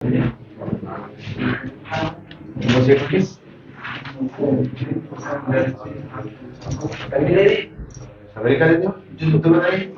America दे दो जो तुम बताइए।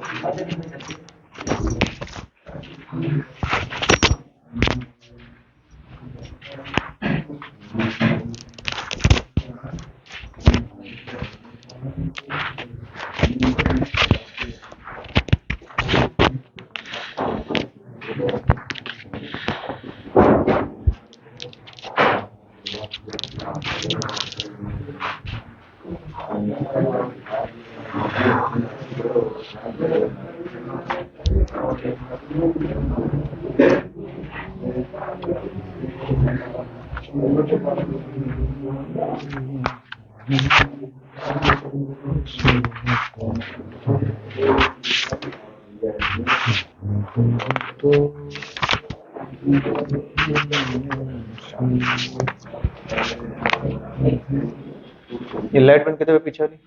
ये लाइट बंद करते हुए पीछे वाली।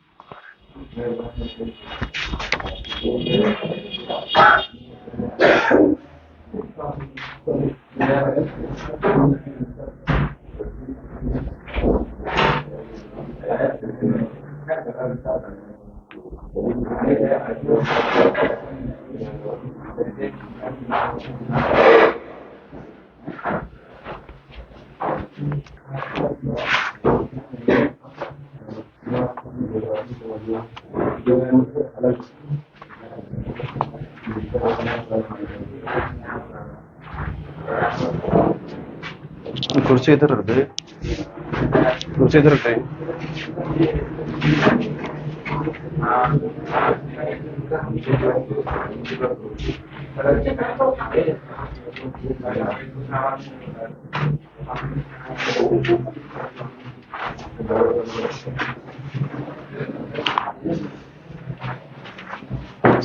कुर्सी इधर रख दे, कुर्सी इधर रख दे।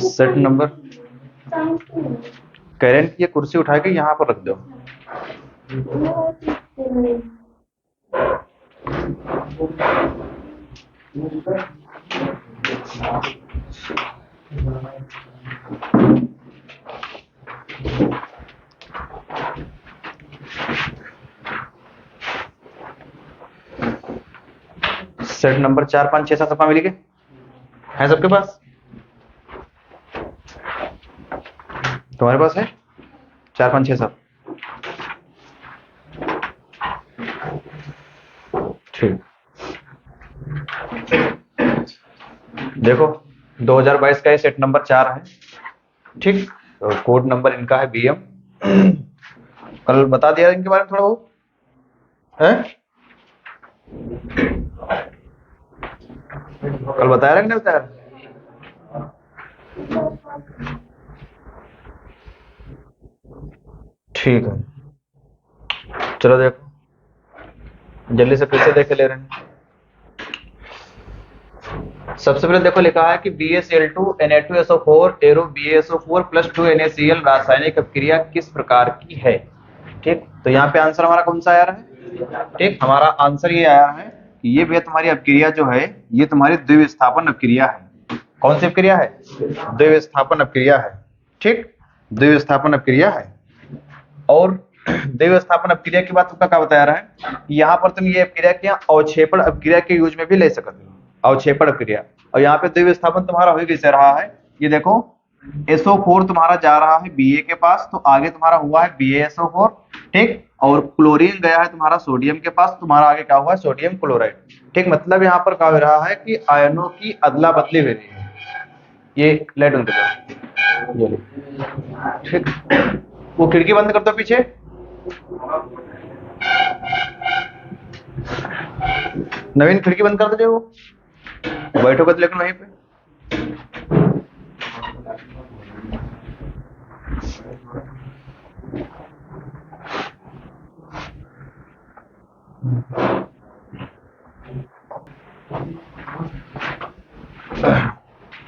सेट नंबर करेंट, ये कुर्सी उठा के यहाँ पर रख दो। सेट नंबर 4 5 6 7 सबका मिल के है सबके पास? तुम्हारे पास है 4 5 6 7? ठीक, देखो 2022 का ये सेट नंबर 4 है। ठीक, तो कोड नंबर इनका है BM। कल बता दिया इनके बारे में थोड़ा बहुत है, कल बताया कि नहीं बताया? ठीक है, चलो देखो जल्दी से फिर से देख ले रहे हैं। सबसे पहले देखो लिखा है कि BaCl2 Na2SO4 arrow BaSO4 plus 2 NaCl रासायनिक अभिक्रिया किस प्रकार की है। ठीक, तो यहाँ पे आंसर हमारा कौन सा आया है? ठीक, हमारा आंसर ये आया है कि ये भैया तुम्हारी अभिक्रिया जो है ये तुम्हारी द्विविस्थापन अभिक्रिया है। कौन सी अभिक्रिया है? द्विविस्थापन अभिक्रिया है। ठीक, द्विविस्थापन अभिक्रिया है। और द्विविस्थापन अभिक्रिया की बात तुमका क्या बता रहा है, यहाँ पर तुम ये अभिक्रिया के अवक्षेपण अभिक्रिया के यूज में भी ले सकते हो, अवक्षेपण अभिक्रिया। और यहाँ पे द्विविस्थापन तुम्हारा हो कैसे रहा है, ये देखो SO4 तुम्हारा जा रहा है Ba के पास, तो आगे तुम्हारा हुआ है BaSO4। ठीक, और क्लोरीन गया है तुम्हारा सोडियम के पास, तुम्हारा आगे क्या हुआ है? Sodium chloride. ठीक, मतलब यहाँ पर क्या हो रहा है कि आयनों की अदला बदली हो रही है। ये लाइट बंद कर दो। ठीक, वो खिड़की बंद कर दो पीछे। नवीन खिड़की बंद कर दो, वो बैठोगे तो लेकिन वहीं पे।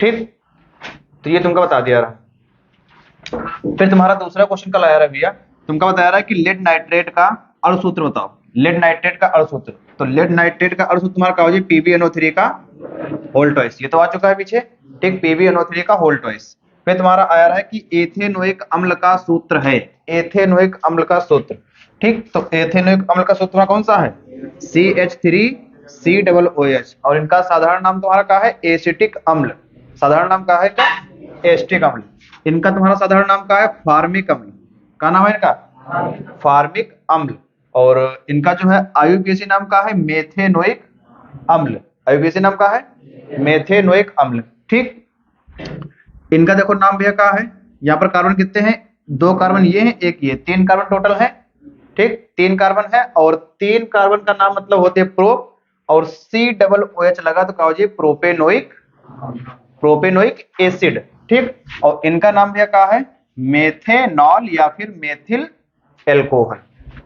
ठीक, तो ये तुमका बता दिया रहा। फिर तुम्हारा दूसरा क्वेश्चन कल आया रहा भैया, तुमका बताया रहा है कि लेड नाइट्रेट का अणु सूत्र बताओ। लेड नाइट्रेट का अणु सूत्र, तो लेड नाइट्रेट का अणु सूत्र तुम्हारा क्या हो जाए? PbNO3 का होल ट्वाइस। ये तो आ चुका है पीछे। ठीक, PbNO3 का होल ट्वाइस। फिर तुम्हारा आया रहा है कि एथेनोइक अम्ल का सूत्र है, एथेनोइक अम्ल का सूत्र। ठीक, तो एथेनोइक अम्ल का सूत्र कौन सा है? CH3COOH। और इनका साधारण नाम तुम्हारा क्या है? एसिटिक अम्ल। साधारण नाम क्या है क्या? एसिटिक अम्ल। इनका तुम्हारा साधारण नाम क्या है? फार्मिक अम्ल। क्या नाम है इनका? फार्मिक अम्ल। और इनका जो है आयुर्वेदी नाम क्या है? मेथेनोइक अम्ल। आयुर्वेदी नाम क्या है? मेथेनोइक अम्ल। ठीक, इनका देखो नाम भैया क्या है? यहाँ पर कार्बन कितने हैं? 2 कार्बन ये है, 1 ये, 3 कार्बन टोटल है। ठीक, 3 कार्बन है और 3 कार्बन का नाम मतलब होते हैं प्रोप, और COOH लगा तो क्या हो जाए? Propanoic acid. ठीक, और इनका नाम भैया क्या है? मेथेनॉल या फिर मेथिल एल्कोहल।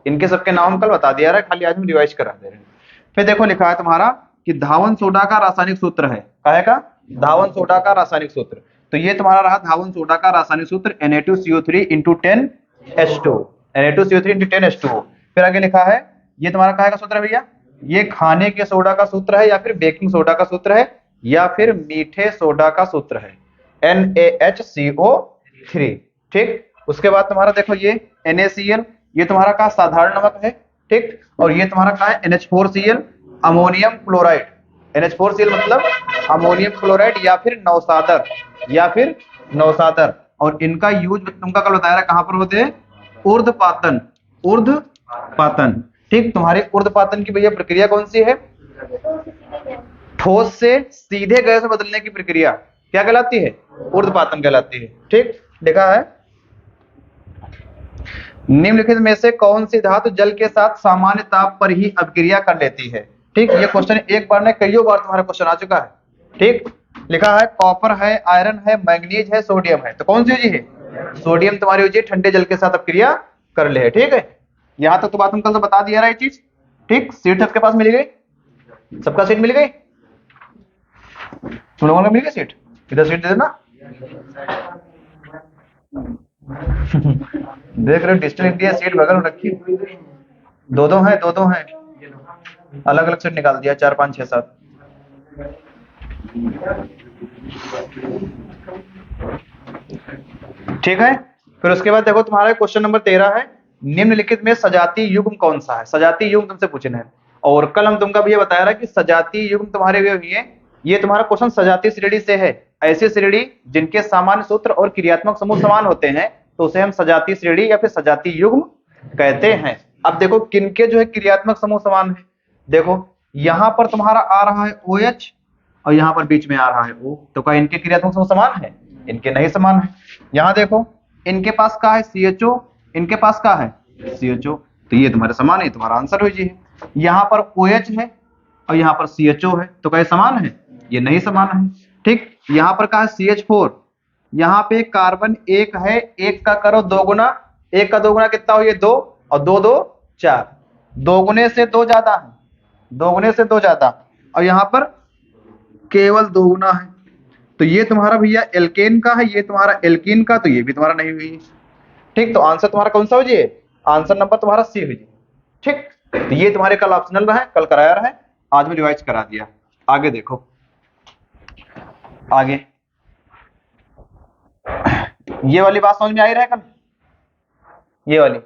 इनके सबके नाम हम कल बता दिया रहा है, खाली आज हम रिवाइज करा दे रहे हैं। फिर देखो लिखा है तुम्हारा कि धावन सोडा का रासायनिक सूत्र है। क्या का? धावन सोडा का रासायनिक सूत्र। तो ये तुम्हारा रहा धावन सोडा का रासायनिक सूत्र Na2CO3 into 10H2। Na2CO3 into 10H2। फिर आगे लिखा है, ये तुम्हारा क्या का सूत्र है भैया? ये खाने के सोडा का सूत्र है, या फिर बेकिंग सोडा का सूत्र है, या फिर मीठे सोडा का सूत्र है, NaHCO3। ठीक, उसके बाद तुम्हारा देखो ये NaCl, ये तुम्हारा का साधारण नमक है। ठीक, और ये तुम्हारा क्या है? NH4Cl, ammonium chloride. NH4Cl मतलब अमोनियम क्लोराइड या फिर नौसादर, या फिर नौसादर। और इनका यूज तुमका कल बताया कहां पर होते हैं? ऊर्ध्वपातन। ऊर्ध्वपातन। ठीक, तुम्हारे ऊर्ध्वपातन की भैया प्रक्रिया कौन सी है? ठोस से सीधे गैस में बदलने की प्रक्रिया क्या कहलाती है? ऊर्ध्वपातन कहलाती है। ठीक, देखा है, निम्नलिखित में से कौन सी धातु जल के साथ सामान्य ताप पर ही अभिक्रिया कर लेती है? ठीक, ये क्वेश्चन एक बार नहीं कईयों बार तुम्हारा क्वेश्चन आ चुका है। ठीक, लिखा है कॉपर है, आयरन है, मैग्नीज है, सोडियम है। तो कौन सी हुई है? सोडियम तुम्हारी हुई ठंडे जल के साथ अभिक्रिया कर ले है। ठीक है, यहां तक तो बात हम कल तो बता दिया रहा है चीज। ठीक, सीट सबके पास मिल गई? सबका सीट मिल गई? तुम लोगों को मिल गई सीट? इधर सीट दे देना। देख रहे हो डिजिटल इंडिया सीट बगल में रखी, दो दो है, दो दो है, अलग अलग सीट निकाल दिया, 4 5 6 7। ठीक है, फिर उसके बाद देखो तुम्हारा क्वेश्चन नंबर 13 है, निम्नलिखित में सजातीय युग्म कौन सा है? सजातीय युग्म तुमसे पूछना है। और कल हम तुमका भी ये बताया रहा कि सजातीय युग्म तुम्हारे वे हुई है, ये तुम्हारा क्वेश्चन सजातीय श्रेणी से है। ऐसी श्रेणी जिनके सामान्य सूत्र और क्रियात्मक समूह समान होते हैं तो उसे हम सजातीय श्रेणी या फिर सजातीय युग्म कहते हैं। अब देखो किनके जो है क्रियात्मक समूह समान है। देखो यहां पर तुम्हारा आ रहा है OH और यहाँ पर बीच में आ रहा है O, तो क्या इनके क्रियात्मक समूह समान है? इनके नहीं समान है। यहाँ देखो इनके पास क्या है? CHO, इनके पास क्या है? CHO, तो ये तुम्हारे समान है, तुम्हारा आंसर हो जी। यहाँ पर OH है और यहाँ पर CHO है, तो क्या समान है? ये नहीं समान है। ठीक, यहाँ पर क्या है? CH4, यहाँ पे कार्बन 1 है, 1 का करो 2 गुना, 1 का 2 गुना कितना हो? ये 2, और 2 2 4, 2 गुने से 2 ज्यादा है, 2 गुने से 2 ज्यादा, और यहाँ पर केवल 2 गुना है। तो ये तुम्हारा भैया एल्केन का है, ये तुम्हारा एल्कीन का, तो ये भी तुम्हारा नहीं हुई। ठीक, तो आंसर तुम्हारा कौन सा हो जी? आंसर नंबर तुम्हारा C हो जी। ठीक, तो ये तुम्हारे कल ऑप्शनल रहा है, कल कराया रहा है, आज में रिवाइज करा दिया। आगे देखो, आगे ये वाली बात समझ में आई रहा है कल? ये वाली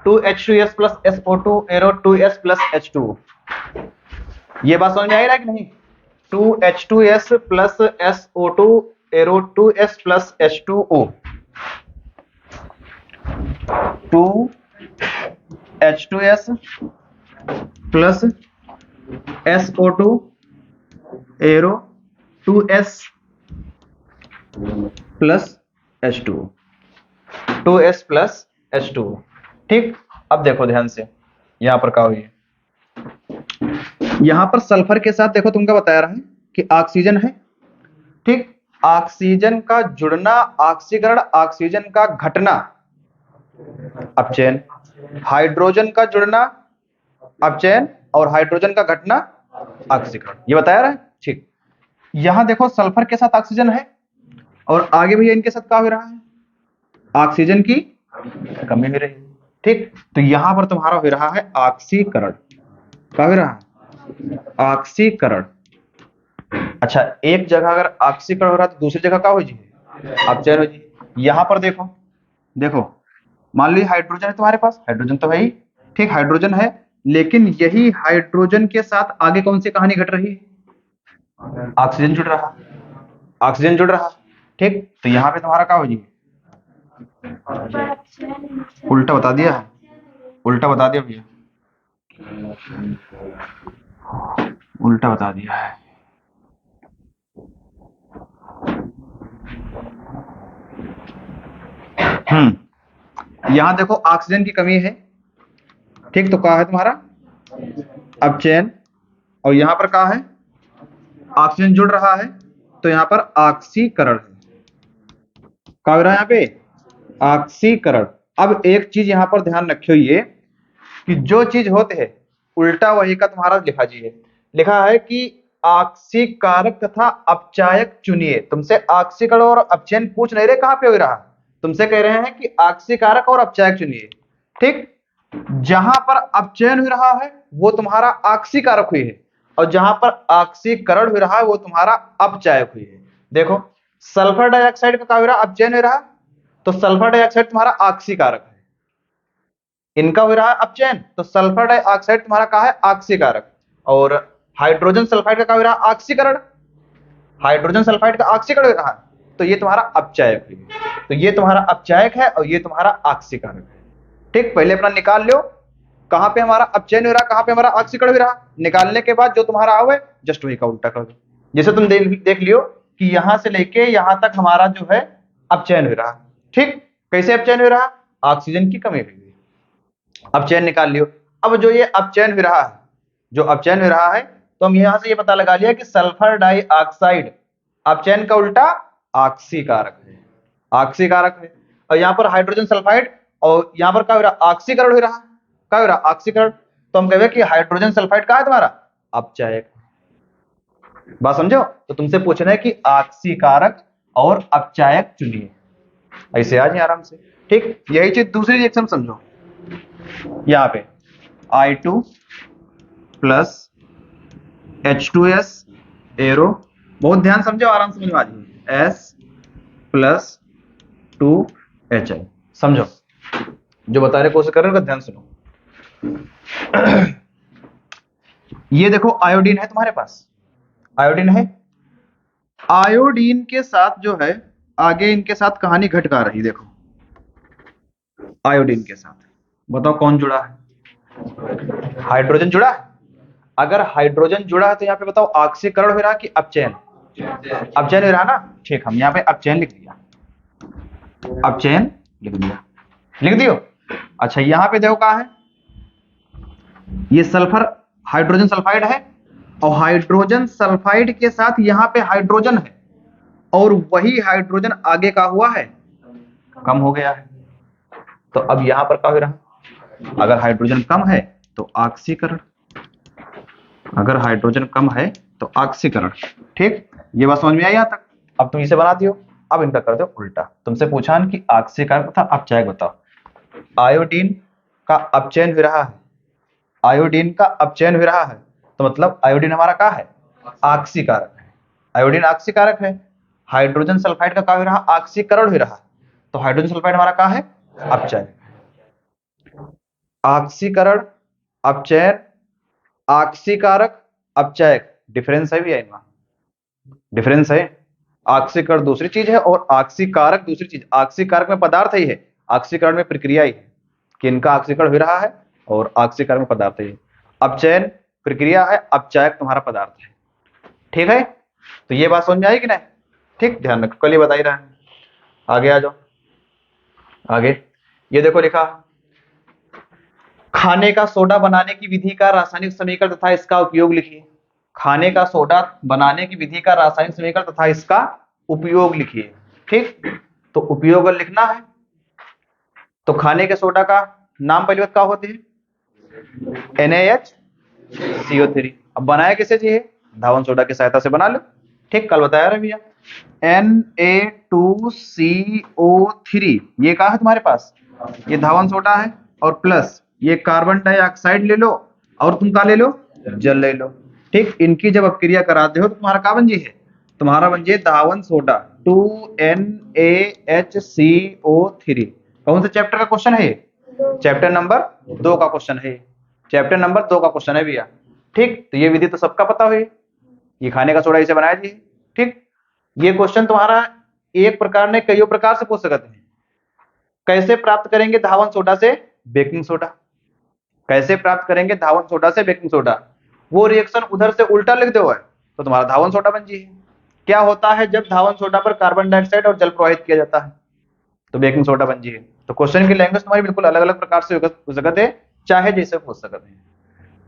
2H2S plus SO2 arrow 2S plus H2O, ये बात समझ में आई रहा है कि नहीं? 2H2S plus SO2 arrow 2S plus H2O, 2H2S plus SO2 arrow 2S plus H2O, 2S plus H2O। ठीक, अब देखो ध्यान से, यहां पर क्या हुई है? यहां पर सल्फर के साथ देखो तुमको बताया रहा है कि ऑक्सीजन है। ठीक, ऑक्सीजन का जुड़ना, ऑक्सीकरण, ऑक्सीजन का घटना अपचयन, हाइड्रोजन का जुड़ना अपचयन, और हाइड्रोजन का घटना ऑक्सीकरण, ये बताया रहा है। ठीक, यहां देखो सल्फर के साथ ऑक्सीजन है और आगे भी इनके साथ क्या हो रहा है? ऑक्सीजन की कमी हो रही है। ठीक, तो यहां पर तुम्हारा हो रहा है ऑक्सीकरण। क्या हो रहा है? ऑक्सीकरण। अच्छा, एक जगह अगर ऑक्सीकरण हो रहा है तो दूसरी जगह क्या हो जी? अपचयन हो जी। यहां पर देखो, देखो मान लीजिए हाइड्रोजन है तुम्हारे पास, हाइड्रोजन तो है ही, ठीक, हाइड्रोजन है, लेकिन यही हाइड्रोजन के साथ आगे कौन सी कहानी घट रही है? ऑक्सीजन जुड़ रहा, ऑक्सीजन जुड़ रहा, ठीक। तो यहाँ पे तुम्हारा क्या हो जी, उल्टा बता दिया है, उल्टा बता दिया भैया, उल्टा बता दिया है। यहां देखो ऑक्सीजन की कमी है, ठीक, तो क्या है तुम्हारा अपचयन, और यहां पर क्या है ऑक्सीजन जुड़ रहा है, तो यहां पर ऑक्सीकरण है। क्या हो रहा है यहाँ पे? ऑक्सीकरण। अब एक चीज यहां पर ध्यान रखियो, ये कि जो चीज होते है उल्टा वही का तुम्हारा लिखा जी है, लिखा है कि ऑक्सीकारक तथा अपचायक चुनिए। तुमसे ऑक्सीकरण और अपचयन पूछ नहीं रहे कहां पे हो रहा, तुमसे कह रहे हैं कि ऑक्सीकारक और अपचायक चुनिए, ठीक। जहां पर अपचयन हो रहा है वो तुम्हारा ऑक्सीकारक हुई है, और जहां पर ऑक्सीकरण हो रहा है वो तुम्हारा अपचायक हुई है। देखो सल्फर डाइऑक्साइड का क्या हो रहा है, अपचयन हो रहा है, तो सल्फर डाइऑक्साइड तुम्हारा ऑक्सीकारक है। इनका हो रहा है अपचयन, तो सल्फर डाइऑक्साइड तुम्हारा क्या है ऑक्सीकारक, और हाइड्रोजन सल्फाइड का क्या हो रहा है ऑक्सीकरण, हाइड्रोजन सल्फाइड का ऑक्सीकरण हो रहा है, तो ये तुम्हारा अपचायक है। तो ये तुम्हारा अपचायक है और ये तुम्हारा ऑक्सीकारक है, ठीक। पहले अपना निकाल लो कहां पे हमारा अपचयन हो रहा, कहां पे हमारा ऑक्सीकरण हो रहा, निकालने के बाद जो तुम्हारा आवे जस्ट वही का उल्टा कर दो। जैसे तुम देख लियो कि यहां से लेके यहां तक हमारा जो है अपचयन हो रहा, ठीक। कैसे अपचयन हो रहा, ऑक्सीजन की कमी हुई, अपचयन निकाल लियो। अब जो ये अपचयन हो रहा है, जो अपचयन हो रहा है, तो हम यहां से ये पता लगा लिया कि सल्फर डाइऑक्साइड अपचयन का उल्टा ऑक्सीकारक है, ऑक्सीकारक है। और यहाँ पर हाइड्रोजन सल्फाइड, और यहाँ पर क्या हो रहा ऑक्सीकरण हो रहा, क्या हो रहा ऑक्सीकरण, तो हम कहेंगे कि हाइड्रोजन सल्फाइड का है तुम्हारा अपचायक। बात समझो, तो तुमसे पूछना है कि ऑक्सीकारक और अपचायक चुनिए, ऐसे आ जाए आराम से, ठीक। यही चीज दूसरी रिएक्शन समझो, यहाँ पे I2 प्लस H2S एरो, बहुत ध्यान समझो, आराम समझ में आ जाए, S प्लस 2HI, समझो जो बता रहे कोशिश कर रहे हो, ध्यान सुनो। ये देखो आयोडीन है तुम्हारे पास, आयोडीन है, आयोडीन के साथ जो है आगे इनके साथ कहानी घटका रही, देखो आयोडीन के साथ बताओ कौन जुड़ा है, हाइड्रोजन जुड़ा है। अगर हाइड्रोजन जुड़ा है तो यहाँ पे बताओ ऑक्सीकरण हो रहा कि अपचयन, अपचयन हो रहा ना, ठीक। हम यहाँ पे अपचयन लिख दिया, अपचयन लिख दिया, लिख दियो। अच्छा यहाँ पे देखो क्या है, ये सल्फर हाइड्रोजन सल्फाइड है, और हाइड्रोजन सल्फाइड के साथ यहाँ पे हाइड्रोजन है, और वही हाइड्रोजन आगे का हुआ है कम हो गया है, तो अब यहाँ पर क्या हो रहा, अगर हाइड्रोजन कम है तो ऑक्सीकरण, अगर हाइड्रोजन कम है तो ऑक्सीकरण, ठीक। ये बात समझ में आई यहाँ तक। अब तुम इसे बना दियो, अब इनका कर दो उल्टा। तुमसे पूछा कि ऑक्सीकरण तथा अपचायक बताओ, आयोडीन का अपचयन हो रहा है, आयोडीन का अपचयन हो रहा है, तो मतलब आयोडीन हमारा क्या है ऑक्सीकारक है, आयोडीन ऑक्सीकारक है। हाइड्रोजन सल्फाइड का क्या हो रहा ऑक्सीकरण हो रहा, तो हाइड्रोजन सल्फाइड हमारा क्या है अपचयन, ऑक्सीकरण अपचयन, ऑक्सीकारक अपचायक, डिफरेंस है भी है इनमें, डिफरेंस है। ऑक्सीकरण दूसरी चीज है और ऑक्सीकारक दूसरी चीज, ऑक्सीकारक में पदार्थ ही है, ऑक्सीकरण में प्रक्रिया ही है कि इनका ऑक्सीकरण हो रहा है, और ऑक्सीकरण में पदार्थ ही है। अपचयन प्रक्रिया है, अपचायक तुम्हारा पदार्थ है, ठीक है। तो ये बात समझ में आई कि नहीं, ठीक, ध्यान रखो, कल ये बता ही रहा है। आगे आ जाओ, आगे ये देखो लिखा, खाने का सोडा बनाने की विधि का रासायनिक समीकरण तथा इसका उपयोग लिखिए। खाने का सोडा बनाने की विधि का रासायनिक समीकरण तथा इसका उपयोग लिखिए, ठीक। तो उपयोग लिखना है, तो खाने के सोडा का नाम पहली बात क्या होती है, NaHCO3। अब बनाया किसे चाहिए, धावन सोडा की सहायता से बना लो, ठीक, कल बताया रहा भैया। Na2CO3 ये कहा है तुम्हारे पास, ये धावन सोडा है, और प्लस ये कार्बन डाइऑक्साइड ले लो, और तुम क्या ले लो जल ले लो, ठीक। इनकी जब अपक्रिया कराते हो तो तुम्हारा क्या बन जी है, तुम्हारा बन जी धावन सोडा 2NaHCO3, कौन से चैप्टर का क्वेश्चन है ये? चैप्टर नंबर 2 का क्वेश्चन है। चैप्टर नंबर 2 का क्वेश्चन है भैया। ठीक, तो ये विधि तो सबका पता हुई, ये खाने का सोडा इसे बनाया जी। ठीक, ये क्वेश्चन तुम्हारा एक प्रकार ने कईयों प्रकार से पूछ सकते हैं। कैसे प्राप्त करेंगे धावन सोडा से बेकिंग सोडा? कैसे प्राप्त करेंगे धावन सोडा से बेकिंग सोडा? वो रिएक्शन उधर से उल्टा लिख दो है तो तुम्हारा धावन सोडा बन जी। क्या होता है जब धावन सोडा पर कार्बन डाइऑक्साइड और जल प्रवाहित किया जाता है? तो बेकिंग सोडा बन जी। तो क्वेश्चन की लैंग्वेज तुम्हारी बिल्कुल अलग अलग प्रकार से हो सकते हैं, चाहे जैसे पूछ सकते हैं।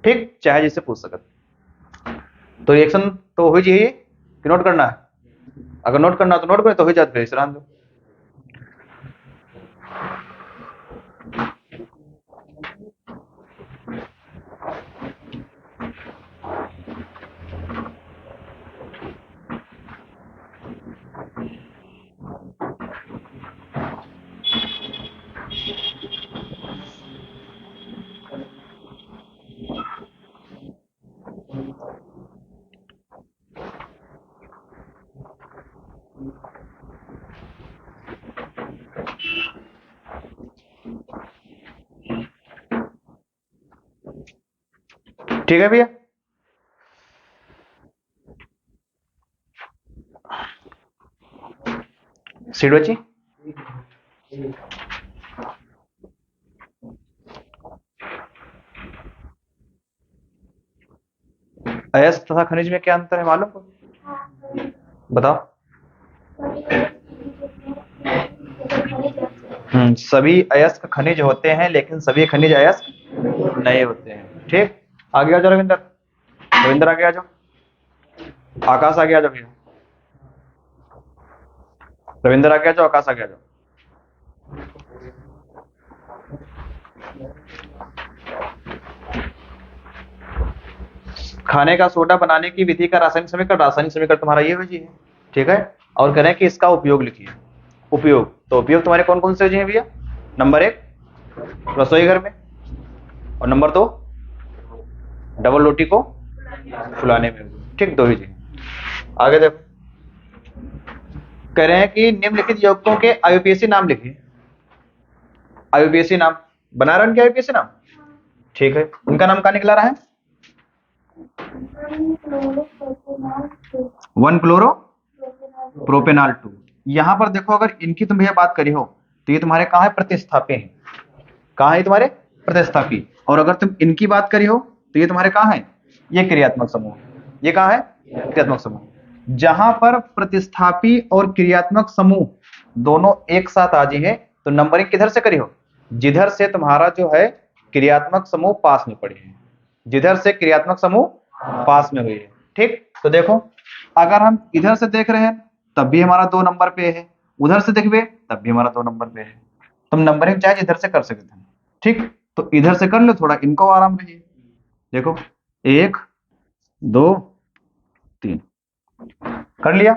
ठीक, चाहे जैसे पूछ सकते। तो रिएक्शन तो हो जी कि नोट करना है? अगर नोट करना तो नोट करें, तो हो जाते फिर विश्राम दो। ठीक है भैया, सीट बची। अयस्क तथा खनिज में क्या अंतर है मालूम को? बताओ। सभी अयस्क खनिज होते हैं लेकिन सभी खनिज अयस्क नहीं होते हैं। ठीक, आगे आ जाओ रविंदर। रविंदर आगे आ जाओ। आकाश आगे आ जाओ भैया। रविंदर आगे आ जाओ, आकाश आगे आ जाओ। खाने का सोडा बनाने की विधि का रासायनिक समीकरण तुम्हारा ये हो जी है। ठीक है, और कह रहे हैं कि इसका उपयोग लिखिए। उपयोग, तो उपयोग तुम्हारे कौन कौन से हैं भैया? नंबर 1 रसोई घर में, और नंबर 2 डबल रोटी को फुलाने में। ठीक, दो ही जी। आगे देखो, कह रहे हैं कि निम्नलिखित यौगिकों के आईयूपीएसी नाम लिखिए। आईयूपीएसी नाम बना रहे हैं, क्या आईयूपीएसी नाम? ठीक है, उनका नाम कहाँ निकला रहा है? 1 क्लोरो प्रोपेनॉल 2। यहां पर देखो, अगर इनकी तुम भैया बात करी हो तो ये तुम्हारे कहाँ है? प्रतिस्थापी हैं। कहाँ है तुम्हारे? प्रतिस्थापी। और अगर तुम इनकी बात करी हो तो ये तुम्हारे कहाँ है? ये क्रियात्मक समूह। ये कहाँ है? क्रियात्मक समूह। जहां पर प्रतिस्थापी और क्रियात्मक समूह दोनों एक साथ आ जाए तो नंबरिंग किधर से करी हो? जिधर से तुम्हारा जो है क्रियात्मक समूह पास में पड़े हैं, जिधर से क्रियात्मक समूह पास में हुई है। ठीक, तो देखो, अगर हम इधर से देख रहे हैं तब भी हमारा 2 नंबर पे है, उधर से देखिए तब भी हमारा 2 नंबर पे है। तुम नंबरिंग चाहे इधर से कर सकते हैं। ठीक, तो इधर से कर लो, थोड़ा इनको आराम रहिए। देखो 1 2 3 कर लिया।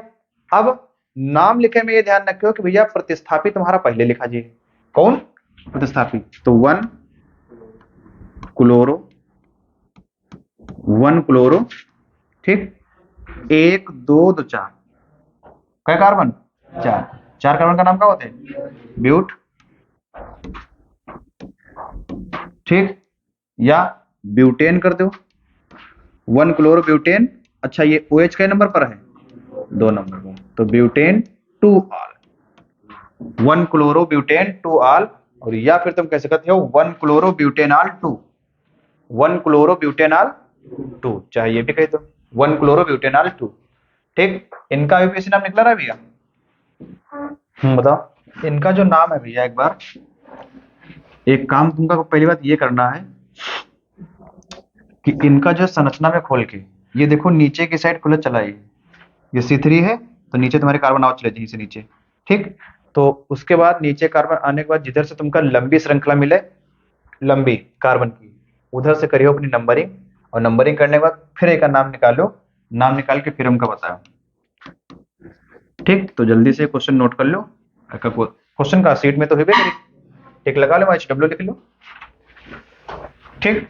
अब नाम लिखे में ये ध्यान रखियो कि भैया प्रतिस्थापी तुम्हारा पहले लिखा जी। कौन प्रतिस्थापी? तो 1 क्लोरो, 1 क्लोरो। ठीक, 1 2 2 4 क्या कार्बन? 4 कार्बन का नाम क्या होते हैं? ब्यूट। ठीक, या ब्यूटेन कर दो, 1 क्लोरो ब्यूटेन। अच्छा, ये OH के नंबर पर है? 2 नंबर पर, तो butane 2 all, 1 chloro butane 2 all. और या फिर तुम कह सकते हो 1 क्लोरो ब्यूटेनॉल 2, 1 क्लोरो ब्यूटेनॉल 2, चाहे ये भी कह दो 1 क्लोरो ब्यूटेनॉल 2। ठीक, इनका आईयूपीएसी नाम निकला रहा है भैया? बताओ इनका जो नाम है भैया। एक बार एक काम तुमका पहली बात ये करना है कि इनका जो संरचना में खोल के ये देखो, नीचे की साइड खुला चला ये C3 है, तो नीचे तुम्हारे कार्बन आओ चले जाइए से नीचे। ठीक, तो उसके बाद नीचे कार्बन आने के बाद जिधर से तुमका लंबी श्रृंखला मिले, लंबी कार्बन की, उधर से करियो अपनी नंबरिंग। और नंबरिंग करने के बाद फिर एक का नाम निकालो, नाम निकाल के फिर हमका बताओ। ठीक, तो जल्दी से क्वेश्चन नोट कर लो। क्वेश्चन का सीट में तो है भी, टिक लगा लो, HW लिख लो। ठीक,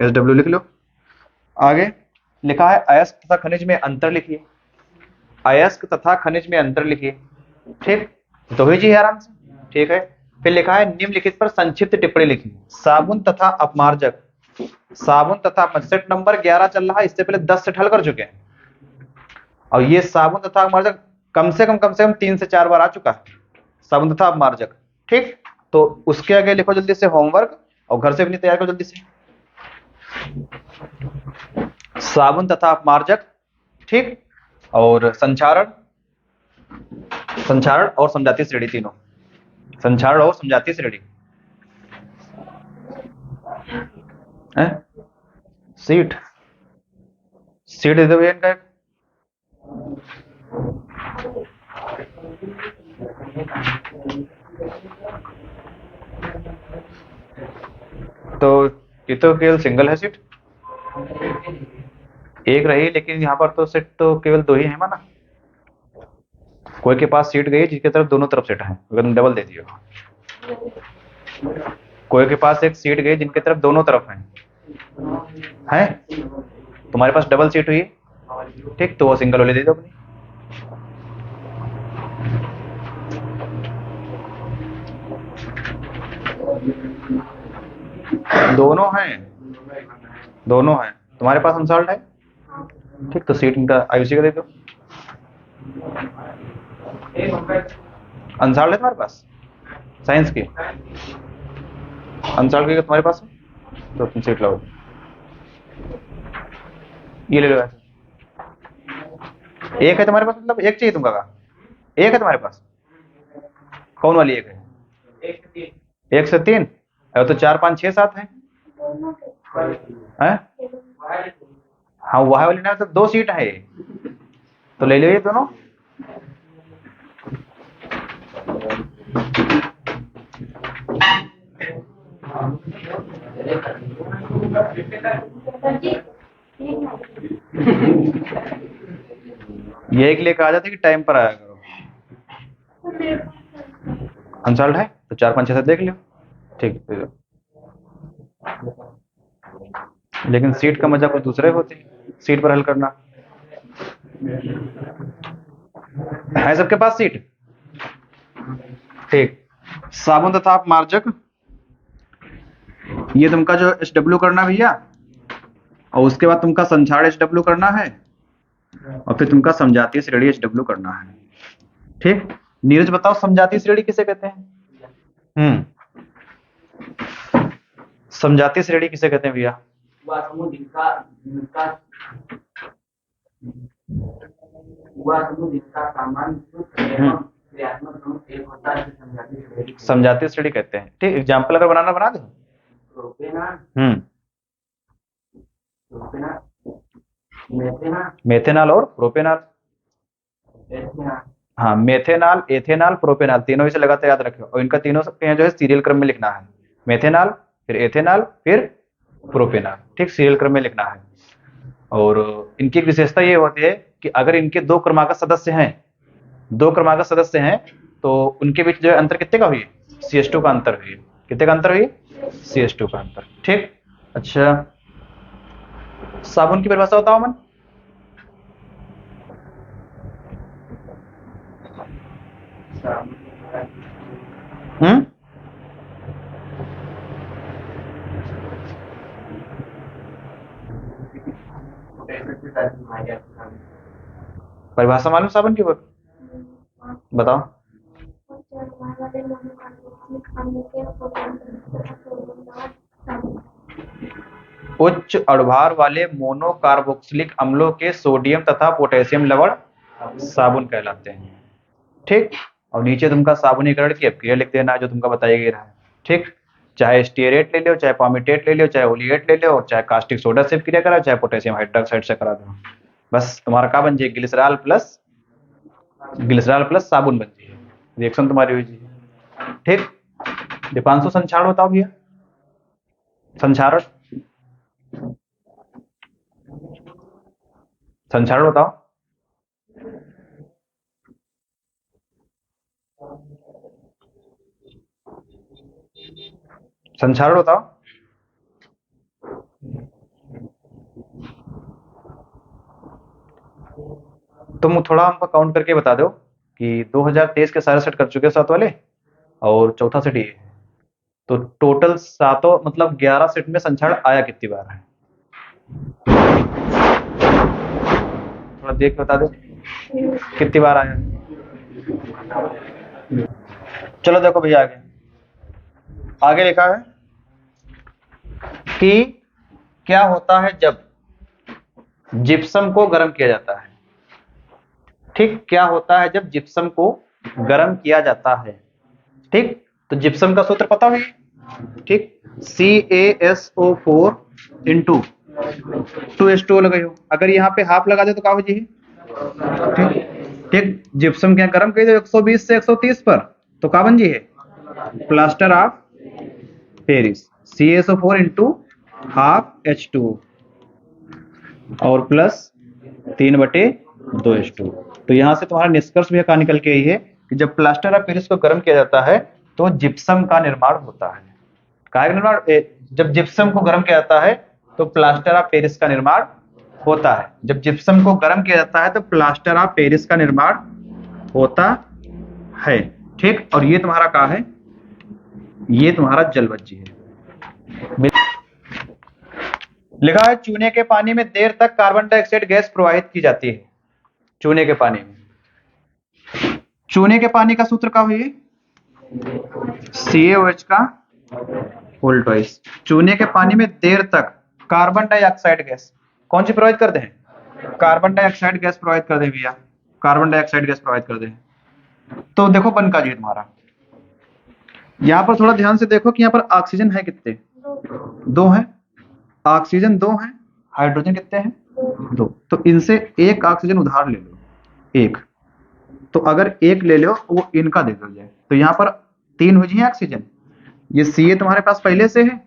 SW लिख लो। आगे लिखा है अयस्क तथा खनिज में अंतर लिखिए। अयस्क तथा खनिज में अंतर लिखिए। ठीक, तो ही जी आराम से। ठीक है, फिर लिखा है निम्नलिखित पर संक्षिप्त टिप्पणी लिखी। साबुन तथा अपमार्जक, साबुन तथा सेट नंबर 11 चल रहा है, इससे पहले 10 सेट हल कर चुके हैं, और ये साबुन तथा अपमार्जक कम से कम 3 से 4 बार आ चुका है, साबुन तथा अपमार्जक। ठीक, तो उसके आगे लिखो जल्दी से होमवर्क, और घर से अपनी तैयार करो जल्दी से। साबुन तथा अपमार्जक, ठीक, और संचारण, संचारण और समजातीय श्रेणी, तीनों संचारण और समजातीय श्रेणी है। सीट, सीट दे दो भैया इनका एक। तो ये तो केवल सिंगल है सीट, एक रही, लेकिन यहाँ पर तो सेट तो केवल 2 ही है माना। कोई के पास सीट गई जिसके तरफ दोनों तरफ सेट है, अगर डबल दे दियो। कोई के पास एक सीट गई जिनके तरफ दोनों तरफ है, तुम्हारे पास डबल सीट हुई, ठीक, तो वो सिंगल वाले दे दो अपनी। दोनों हैं, दोनों हैं, तुम्हारे पास अनसॉल्व है, ठीक, तो सीट इनका आयुषी का दे दो। अनसॉल्व है तुम्हारे पास साइंस की, अनसॉल्व की तुम्हारे पास है, तो तुम सीट लो, ये ले लो। एक है तुम्हारे पास, मतलब एक चाहिए तुमका का? एक है तुम्हारे पास, कौन वाली एक है? 1 से 3, तो 4 5 6 7 है। हाँ वह वाली ना, तो 2 सीट है, तो ले लो ये दोनों। ये एक लेकर आ जाते कि टाइम पर आया करो। अनसॉल्व है तो 4 5 6 7 देख लियो, ठीक, लेकिन सीट का मजा कुछ दूसरे होती है, सीट पर हल करना है। सबके पास सीट, ठीक। साबुन तथा अपमार्जक, ये तुमका जो HW करना भैया, और उसके बाद तुमका संचार HW करना है, और फिर तुमका समजातीय श्रेणी HW करना है, ठीक। नीरज बताओ समजातीय श्रेणी किसे कहते हैं? समजातीय श्रेणी किसे कहते हैं भैया? समजातीय श्रेणी कहते हैं, ठीक। एग्जाम्पल अगर बनाना बना दो। मेथेनॉल और प्रोपेनॉल, हाँ, मेथेनॉल, एथेनॉल, प्रोपेनॉल, तीनों इसे लगातार याद रखो, और इनका तीनों सबके जो है सीरियल क्रम में लिखना है। मेथेनॉल, फिर एथेनॉल, फिर प्रोपेनॉल, ठीक, सीरियल क्रम में लिखना है। और इनकी एक विशेषता ये होती है कि अगर इनके 2 क्रमागत सदस्य हैं, 2 क्रमागत सदस्य हैं, तो उनके बीच जो है अंतर कितने का हुई? CH2 का अंतर हुई। कितने का अंतर हुई? CH2 का अंतर, ठीक। अच्छा, साबुन की परिभाषा बताओ मन। परिभाषा मालूम साबुन की? बताओ। उच्च अणुभार वाले मोनोकार्बोक्सिलिक अम्लों के सोडियम तथा पोटेशियम लवण साबुन कहलाते हैं, ठीक। और नीचे तुमका साबुनीकरण की अभिक्रिया लिख देना जो तुमका बताया गया है, ठीक। चाहे स्टीयरेट ले लो, चाहे पामिटेट ले लो, चाहे ओलिएट ले लो, और चाहे कास्टिक सोडा से अभिक्रिया करा, चाहे पोटेशियम हाइड्रोक्साइड से करा दो, बस तुम्हारा क्या बन जाएगी? ग्लिसरॉल प्लस साबुन बन जाएगी, रिएक्शन तुम्हारी हुई जी, ठीक। दीपांशु संक्षारण बताओ भैया, संक्षारण, संक्षारण बताओ। संक्षारण बताओ। तुम थोड़ा हमको काउंट करके बता दो कि 2023 के सारे सेट कर चुके हो 7 वाले, और चौथा सेट ये है। तो टोटल सातों मतलब 11 सेट में संक्षारण आया कितनी बार है? थोड़ा देख बता दो कितनी बार आया। चलो देखो भैया आगे आगे लिखा है कि क्या होता है जब जिप्सम को गर्म किया जाता है। ठीक, क्या होता है जब जिप्सम को गर्म किया जाता है। ठीक, तो जिप्सम का सूत्र पता है। ठीक, CaSO4 इंटू 2H2O लगाई हो। अगर यहाँ पे हाफ लगा दे तो क्या हो जी। ठीक ठीक, जिप्सम क्या गर्म कर दो 120 से 130 पर, तो क्या बन जी है plaster of Paris. CaSO4 into half H2O और प्लस 3/2H2। तो यहां से तुम्हारा निष्कर्ष भी क्या निकल के यही है कि जब प्लास्टर ऑफ पेरिस को गर्म किया जाता है तो जिप्सम का निर्माण होता है। का निर्माण, जब जिप्सम को गर्म किया जाता है तो प्लास्टर ऑफ पेरिस का निर्माण होता है। जब जिप्सम को गर्म किया जाता है तो प्लास्टर ऑफ पेरिस का निर्माण होता है। ठीक, और ये तुम्हारा क्या है, ये तुम्हारा जलवज्जी है। लिखा है चूने के पानी में देर तक कार्बन डाइऑक्साइड गैस प्रवाहित की जाती है। चूने के पानी में, चूने के पानी का सूत्र क्या हुई, CaOH का होल ट्वाइस। चूने के पानी में देर तक कार्बन डाइऑक्साइड गैस कौन सी प्रवाहित कर दे, कार्बन डाइऑक्साइड गैस प्रवाहित कर दे भैया, कार्बन डाइऑक्साइड गैस प्रवाहित कर दे। तो देखो बन का जी तुम्हारा, यहां पर थोड़ा ध्यान से देखो कि यहां पर ऑक्सीजन है कितने, दो है, ऑक्सीजन दो है, हाइड्रोजन कितने हैं, दो। तो इनसे एक ऑक्सीजन उधार ले लो, एक। तो अगर एक ले लो वो इनका दे दो जाए, तो यहाँ पर 3 हो जाए ऑक्सीजन। ये Ca तुम्हारे पास पहले से है,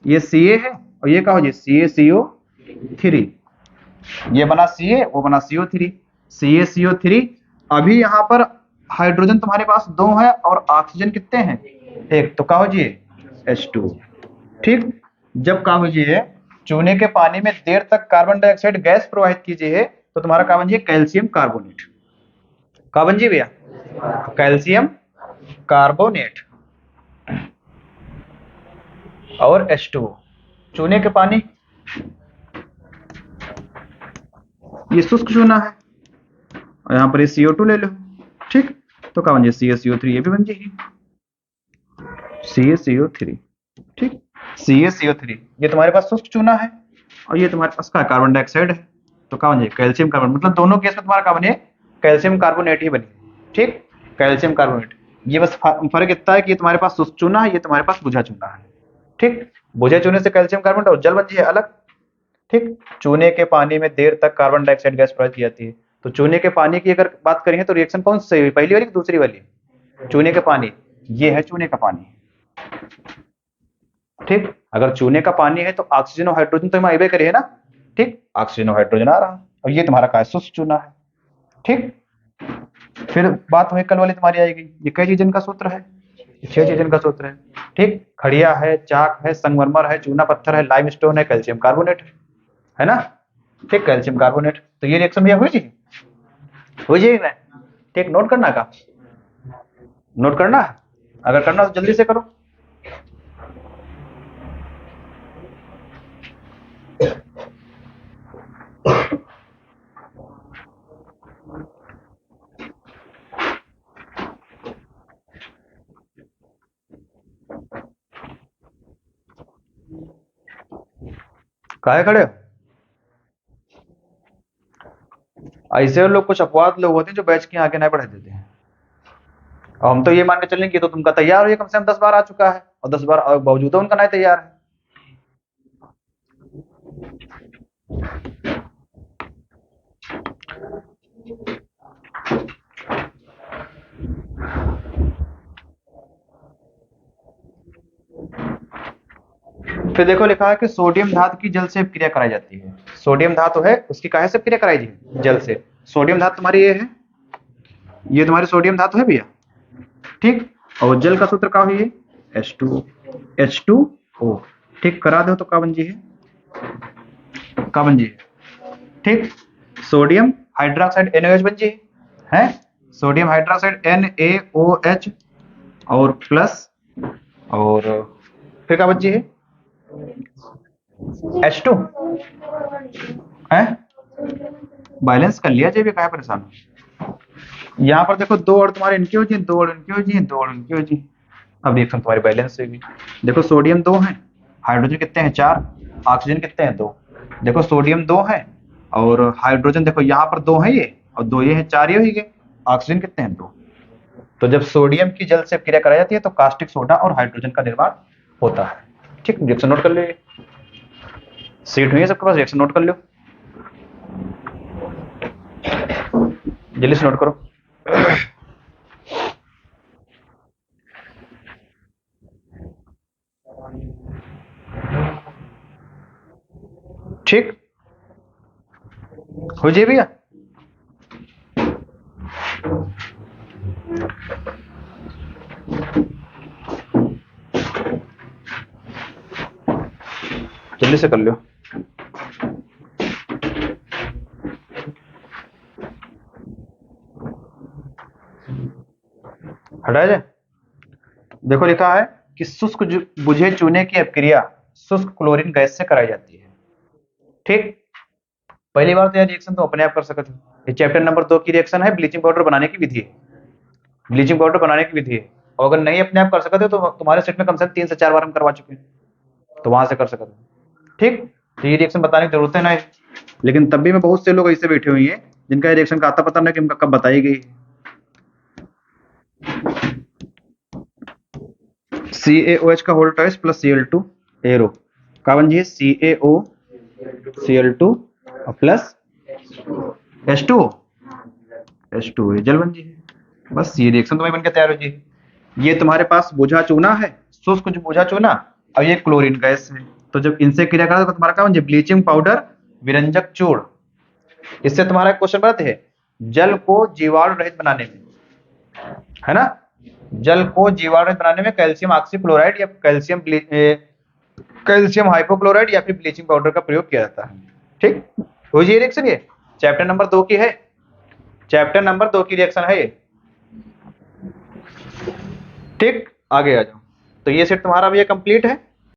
ये Ca है, और ये क्या हो जाए CaCO3। ये बना Ca, वो बना CO3, CaCO3। अभी यहाँ पर हाइड्रोजन तुम्हारे पास 2 है और ऑक्सीजन कितने हैं, एक। तो क्या हो जाए H2। ठीक, जब क्या हो जाए चूने के पानी में देर तक कार्बन डाइऑक्साइड गैस प्रवाहित कीजिए तो तुम्हारा क्या बन जाए कैल्शियम कार्बोनेट। क्या बन जाए भैया, कैल्शियम कार्बोनेट और H2O। चूने के पानी, ये शुष्क चूना है, और यहाँ पर ये CO2 ले लो। ठीक, तो क्या बन जाए CaCO3, ये भी बन जाएगी CaCO3। ठीक, CaCO3 ये तुम्हारे पास शुष्क चूना है और ये तुम्हारे पास का कार्बन डाइऑक्साइड है, तो क्या बन जाए कैल्शियम कार्बन। मतलब दोनों केस में तुम्हारा क्या बने, कैल्शियम कार्बोनेट ही बने। ठीक, कैल्शियम कार्बोनेट। ये बस फर्क इतना है कि ये तुम्हारे पास शुष्क चूना है, ये तुम्हारे पास बुझा चूना है। ठीक, बुझे चूने से कैल्शियम कार्बोनेट और जल बन जाए अलग। ठीक, चूने के पानी में देर तक कार्बन डाइऑक्साइड गैस प्रवाहित की जाती है। तो चूने के पानी की अगर बात करें तो रिएक्शन कौन सी, पहली वाली कि दूसरी वाली, चूने के पानी। ये है चूने का पानी। ठीक, अगर चूने का पानी है तो ऑक्सीजन और हाइड्रोजन तो हम आइबे करे है ना। ठीक, ऑक्सीजन और हाइड्रोजन आ रहा, और ये तुम्हारा का शुष्क चूना है। ठीक, फिर बात वही कल वाली तुम्हारी आएगी, ये कई चीजन का सूत्र है, 6 चीजन का सूत्र है। ठीक, खड़िया है, चाक है, संगमरमर है, चूना पत्थर है, लाइमस्टोन है, कैल्शियम कार्बोनेट है ना। ठीक, कैल्शियम कार्बोनेट। तो ये रिएक्शन भैया हुई जी, हो जाएगी ना। ठीक, नोट करना का, नोट करना है, अगर करना तो जल्दी से करो। काहे खड़े हो, ऐसे लोग कुछ अपवाद लोग होते हैं जो बैच के आगे नहीं बढ़ा देते हैं। और हम तो ये मान के चलें कि तो तुमका तैयार हो, ये कम से कम 10 बार आ चुका है और 10 बार बावजूद उनका नहीं तैयार है। फिर देखो लिखा है कि सोडियम धातु की जल से अपक्रिया कराई जाती है। सोडियम धातु है उसकी काहे से अपक्रिया कराई जाए, जल से। सोडियम धातु तुम्हारी ये है, ये तुम्हारी सोडियम धातु है भैया। ठीक, और जल का सूत्र क्या हुई है H2O, H2O। ठीक, करा दो तो क्या बन जी है, क्या बन जी है। ठीक, सोडियम हाइड्रोक्साइड NaOH बन जी है, सोडियम हाइड्रोक्साइड NaOH और प्लस और फिर क्या बची है H2 है। बैलेंस कर लिया जे भी, क्या परेशान हो। यहाँ पर देखो दो और तुम्हारे इनकी हो जी, दो और इनकी हो जी, दो और इनकी हो जी। अब रिएक्शन तुम्हारी बैलेंस होगी। देखो सोडियम 2 है, हाइड्रोजन कितने हैं 4, ऑक्सीजन कितने हैं 2। देखो सोडियम 2 है और हाइड्रोजन देखो यहाँ पर 2 है ये और 2 ये है, 4 ये हो गए। ऑक्सीजन कितने हैं 2। तो जब सोडियम की जल से क्रिया कराई जाती है तो कास्टिक सोडा और हाइड्रोजन का निर्माण होता है। ठीक, रिएक्शन नोट कर लो। सीट हुई है सबके पास, रिएक्शन नोट कर लो, जल्दी से नोट करो। ठीक हो जाए भैया। जल्दी से कर लो। हटाया जाए। देखो लिखा है कि शुष्क बुझे चूने की अपक्रिया शुष्क क्लोरीन गैस से कराई जाती है। ठीक, पहली बार तो यह रिएक्शन तो अपने आप कर सकते हो। ये चैप्टर नंबर 2 की रिएक्शन है, ब्लीचिंग पाउडर बनाने की विधि है। ब्लीचिंग पाउडर बनाने की विधि है, और अगर नहीं अपने आप कर सकते हो तो तुम्हारे सेट में कम से कम 3 से 4 बार हम करवा चुके हैं, तो वहां से कर सकते हो। ठीक, तो ये रिएक्शन बताने की जरूरत है ना, लेकिन तब भी में बहुत से लोग ऐसे बैठे हुए हैं जिनका ये रिएक्शन का आता पता नहीं कि उनका कब बताई गई। CaOH का होल्ड ट्वाइस प्लस Cl2 एरो, कार्बन जी CaO Cl2 plus H2O, H2O जल बन जी है। बस ये रिएक्शन तुम्हारी बनकर तैयार हो जी। ये तुम्हारे पास बुझा चूना है, शुष्क जो बुझा चूना, और ये क्लोरीन गैस है। तो जब इनसे क्रिया करा तो तुम्हारा क्या बन जाए, ब्लीचिंग पाउडर विरंजक चूर्ण। इससे तुम्हारा क्वेश्चन बनाते हैं जल को जीवाणु रहित बनाने में, है ना, जल को जीवाणु रहित बनाने में कैल्शियम ऑक्सीक्लोराइड या कैल्शियम हाइपोक्लोराइड या फिर ब्लीचिंग पाउडर का प्रयोग किया जाता है। ठीक, हो जी रिएक्शन, ये चैप्टर नंबर 2 की है, चैप्टर नंबर 2 की रिएक्शन है ये। ठीक, आगे आ जाओ। तो ये सेट तुम्हारा भी कंप्लीट है।